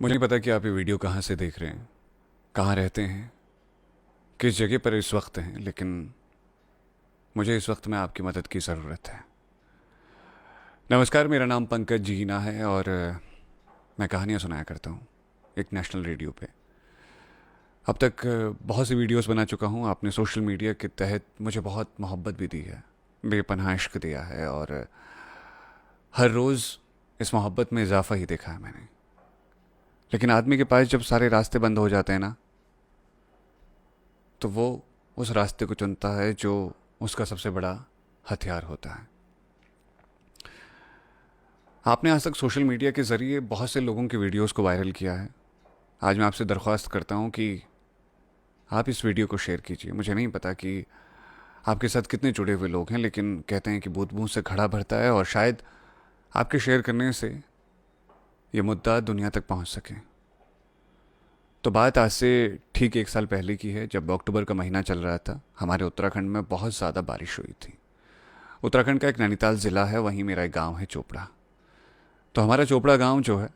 मुझे नहीं पता कि आप ये वीडियो कहाँ से देख रहे हैं, कहाँ रहते हैं, किस जगह पर इस वक्त हैं, लेकिन मुझे इस वक्त में आपकी मदद की ज़रूरत है। नमस्कार, मेरा नाम पंकज जीना है और मैं कहानियाँ सुनाया करता हूँ एक नेशनल रेडियो पे। अब तक बहुत सी वीडियोस बना चुका हूँ। आपने सोशल मीडिया के तहत मुझे बहुत मोहब्बत भी दी है, बेपनाह इश्क दिया है और हर रोज़ इस मोहब्बत में इजाफा ही देखा है मैंने। लेकिन आदमी के पास जब सारे रास्ते बंद हो जाते हैं ना, तो वो उस रास्ते को चुनता है जो उसका सबसे बड़ा हथियार होता है। आपने आज तक सोशल मीडिया के ज़रिए बहुत से लोगों की वीडियोस को वायरल किया है। आज मैं आपसे दरख्वास्त करता हूँ कि आप इस वीडियो को शेयर कीजिए। मुझे नहीं पता कि आपके साथ कितने जुड़े हुए लोग हैं, लेकिन कहते हैं कि बूंद बूंद से घड़ा भरता है और शायद आपके शेयर करने से ये मुद्दा दुनिया तक पहुँच सके। तो बात आज से ठीक 1 साल पहले की है, जब अक्टूबर का महीना चल रहा था। हमारे उत्तराखंड में बहुत ज़्यादा बारिश हुई थी। उत्तराखंड का एक नैनीताल ज़िला है, वहीं मेरा एक गांव है चोपड़ा। तो हमारा चोपड़ा गांव जो है,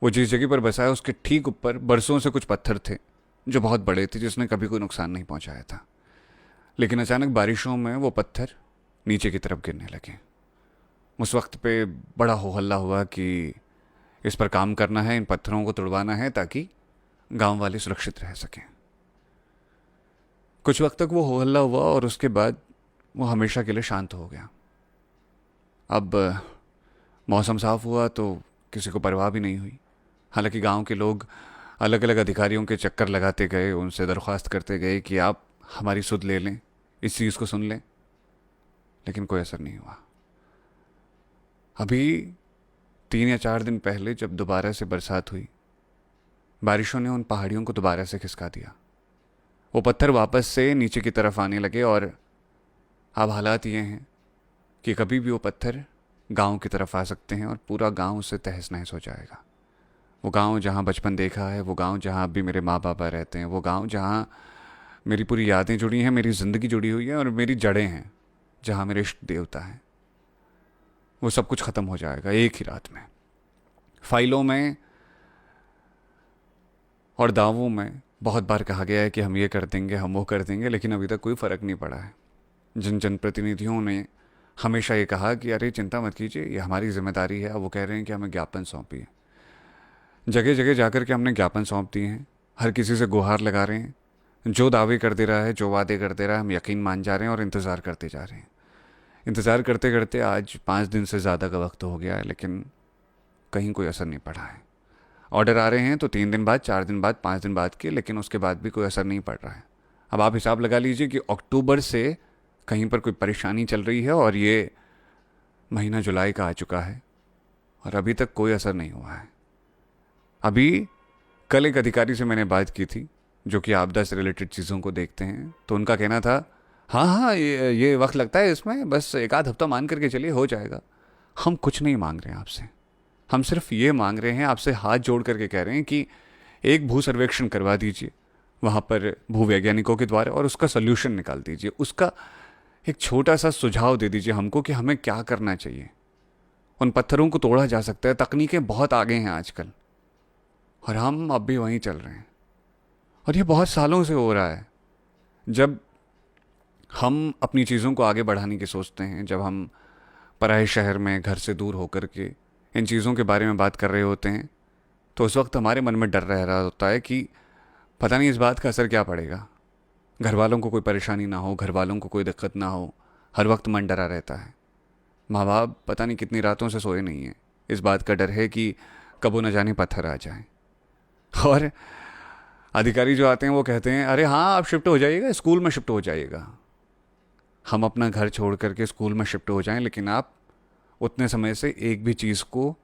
वो जिस जगह पर बसा है उसके ठीक ऊपर बरसों से कुछ पत्थर थे जो बहुत बड़े थे, जिसने कभी कोई नुकसान नहीं पहुंचाया था। लेकिन अचानक बारिशों में वो पत्थर नीचे की तरफ गिरने लगे। उस वक्त पे बड़ा हो हल्ला हुआ कि इस पर काम करना है, इन पत्थरों को तुड़वाना है ताकि गांव वाले सुरक्षित रह सकें। कुछ वक्त तक वो हो हल्ला हुआ और उसके बाद वो हमेशा के लिए शांत हो गया। अब मौसम साफ हुआ तो किसी को परवाह भी नहीं हुई। हालांकि गांव के लोग अलग अलग अधिकारियों के चक्कर लगाते गए, उनसे दरख्वास्त करते गए कि आप हमारी सुध ले लें, इस चीज़ को सुन लें, लेकिन कोई असर नहीं हुआ। अभी 3 या 4 दिन पहले जब दोबारा से बरसात हुई, बारिशों ने उन पहाड़ियों को दोबारा से खिसका दिया। वो पत्थर वापस से नीचे की तरफ आने लगे और अब हालात ये हैं कि कभी भी वो पत्थर गांव की तरफ आ सकते हैं और पूरा गांव उससे तहस नहस हो जाएगा। वो गांव जहां बचपन देखा है, वो गांव जहां अब भी मेरे माँ बाप रहते हैं, वो गांव जहां मेरी पूरी यादें जुड़ी हैं, मेरी ज़िंदगी जुड़ी हुई है और मेरी जड़ें हैं, जहां मेरे इष्ट देवता हैं, वो सब कुछ ख़त्म हो जाएगा एक ही रात में। फाइलों में और दावों में बहुत बार कहा गया है कि हम ये कर देंगे, हम वो कर देंगे, लेकिन अभी तक कोई फ़र्क नहीं पड़ा है। जिन जनप्रतिनिधियों ने हमेशा ये कहा कि अरे चिंता मत कीजिए, ये हमारी जिम्मेदारी है, अब वो कह रहे हैं कि हमें ज्ञापन सौंपी है। जगह जगह जाकर के हमने ज्ञापन सौंप दिए हैं, हर किसी से गुहार लगा रहे हैं। जो दावे कर दे रहा है, जो वादे कर दे रहा है, हम यकीन मान जा रहे हैं और इंतज़ार करते जा रहे हैं। इंतज़ार करते करते आज 5 दिन से ज़्यादा का वक्त हो गया है, लेकिन कहीं कोई असर नहीं पड़ा है। ऑर्डर आ रहे हैं तो 3 दिन बाद, 4 दिन बाद, 5 दिन बाद के, लेकिन उसके बाद भी कोई असर नहीं पड़ रहा है। अब आप हिसाब लगा लीजिए कि अक्टूबर से कहीं पर कोई परेशानी चल रही है और ये महीना जुलाई का आ चुका है और अभी तक कोई असर नहीं हुआ है। अभी कल एक अधिकारी से मैंने बात की थी जो कि आपदा से रिलेटेड चीज़ों को देखते हैं, तो उनका कहना था हाँ हाँ, ये वक्त लगता है इसमें, बस 1 आध हफ्ता मान करके चलिए, हो जाएगा। हम कुछ नहीं मांग रहे हैं आपसे, हम सिर्फ ये मांग रहे हैं, आपसे हाथ जोड़ करके कह रहे हैं कि एक भू सर्वेक्षण करवा दीजिए वहाँ पर भूवैज्ञानिकों के द्वारा और उसका सल्यूशन निकाल दीजिए, उसका एक छोटा सा सुझाव दे दीजिए हमको कि हमें क्या करना चाहिए। उन पत्थरों को तोड़ा जा सकता है, तकनीकें बहुत आगे हैं आजकल, और हम अब भी वहीं चल रहे हैं। और ये बहुत सालों से हो रहा है। जब हम अपनी चीज़ों को आगे बढ़ाने की सोचते हैं, जब हम पराए शहर में घर से दूर होकर के इन चीज़ों के बारे में बात कर रहे होते हैं, तो उस वक्त हमारे मन में डर रह रहा होता है कि पता नहीं इस बात का असर क्या पड़ेगा। घर वालों को कोई परेशानी ना हो, घर वालों को कोई दिक्कत ना हो, हर वक्त मन डरा रहता है। माँ बाप पता नहीं कितनी रातों से सोए नहीं हैं, इस बात का डर है कि कब वो न जाने पत्थर आ जाए। और अधिकारी जो आते हैं वो कहते हैं अरे हाँ, आप शिफ्ट हो जाइएगा, स्कूल में शिफ्ट हो जाइएगा। हम अपना घर छोड़ करके स्कूल में शिफ्ट हो जाएं, लेकिन आप उतने समय से एक भी चीज़ को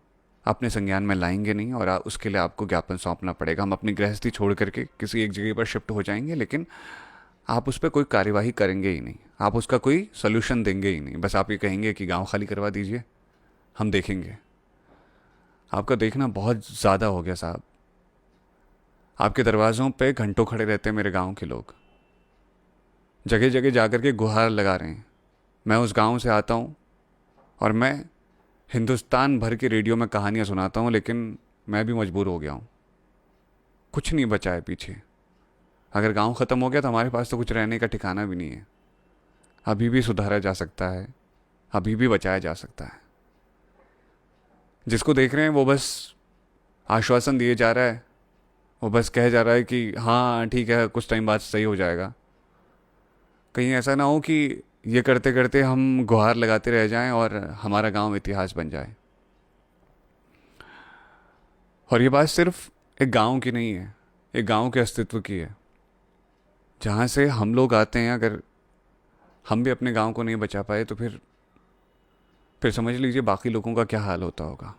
अपने संज्ञान में लाएंगे नहीं और उसके लिए आपको ज्ञापन सौंपना पड़ेगा। हम अपनी गृहस्थी छोड़ करके किसी एक जगह पर शिफ्ट हो जाएंगे, लेकिन आप उस पर कोई कार्यवाही करेंगे ही नहीं, आप उसका कोई सोल्यूशन देंगे ही नहीं। बस आप ये कहेंगे कि गांव खाली करवा दीजिए, हम देखेंगे। आपका देखना बहुत ज़्यादा हो गया साहब। आपके दरवाज़ों पे घंटों खड़े रहते हैं मेरे गांव के लोग, जगह जगह जाकर के गुहार लगा रहे हैं। मैं उस गांव से आता हूँ और मैं हिंदुस्तान भर के रेडियो में कहानियाँ सुनाता हूँ, लेकिन मैं भी मजबूर हो गया हूँ, कुछ नहीं बचा है पीछे। अगर गांव ख़त्म हो गया तो हमारे पास तो कुछ रहने का ठिकाना भी नहीं है। अभी भी सुधारा जा सकता है, अभी भी बचाया जा सकता है। जिसको देख रहे हैं वो बस आश्वासन दिए जा रहा है, वो बस कह जा रहा है कि हाँ ठीक है कुछ टाइम बाद सही हो जाएगा। कहीं ऐसा ना हो कि ये करते करते हम गुहार लगाते रह जाएं और हमारा गांव इतिहास बन जाए। और ये बात सिर्फ एक गांव की नहीं है, एक गांव के अस्तित्व की है। जहाँ से हम लोग आते हैं, अगर हम भी अपने गांव को नहीं बचा पाए तो फिर समझ लीजिए बाकी लोगों का क्या हाल होता होगा।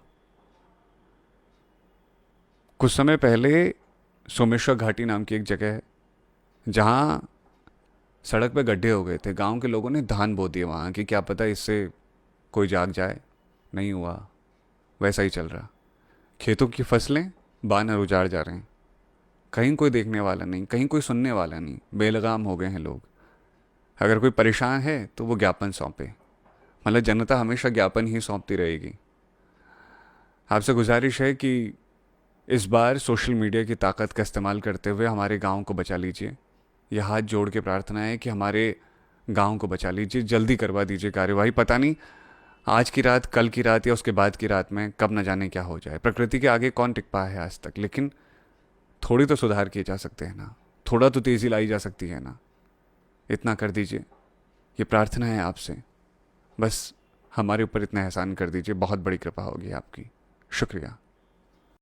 कुछ समय पहले सोमेश्वर घाटी नाम की एक जगह है जहाँ सड़क पे गड्ढे हो गए थे। गांव के लोगों ने धान बो दिए वहाँ कि क्या पता इससे कोई जाग जाए। नहीं हुआ, वैसा ही चल रहा। खेतों की फसलें बानर उजाड़ जा रहे हैं। कहीं कोई देखने वाला नहीं, कहीं कोई सुनने वाला नहीं, बेलगाम हो गए हैं लोग। अगर कोई परेशान है तो वो ज्ञापन सौंपे। मतलब जनता हमेशा ज्ञापन ही सौंपती रहेगी। आपसे गुजारिश है कि इस बार सोशल मीडिया की ताकत का इस्तेमाल करते हुए हमारे गांव को बचा लीजिए। यह हाथ जोड़ के प्रार्थना है कि हमारे गांव को बचा लीजिए, जल्दी करवा दीजिए कार्यवाही। पता नहीं आज की रात, कल की रात या उसके बाद की रात में कब न जाने क्या हो जाए। प्रकृति के आगे कौन टिक पाया है आज तक, लेकिन थोड़ी तो सुधार किए जा सकते हैं ना, थोड़ा तो तेज़ी लाई जा सकती है ना। इतना कर दीजिए, ये प्रार्थना है आपसे। बस हमारे ऊपर इतना एहसान कर दीजिए, बहुत बड़ी कृपा होगी आपकी। शुक्रिया।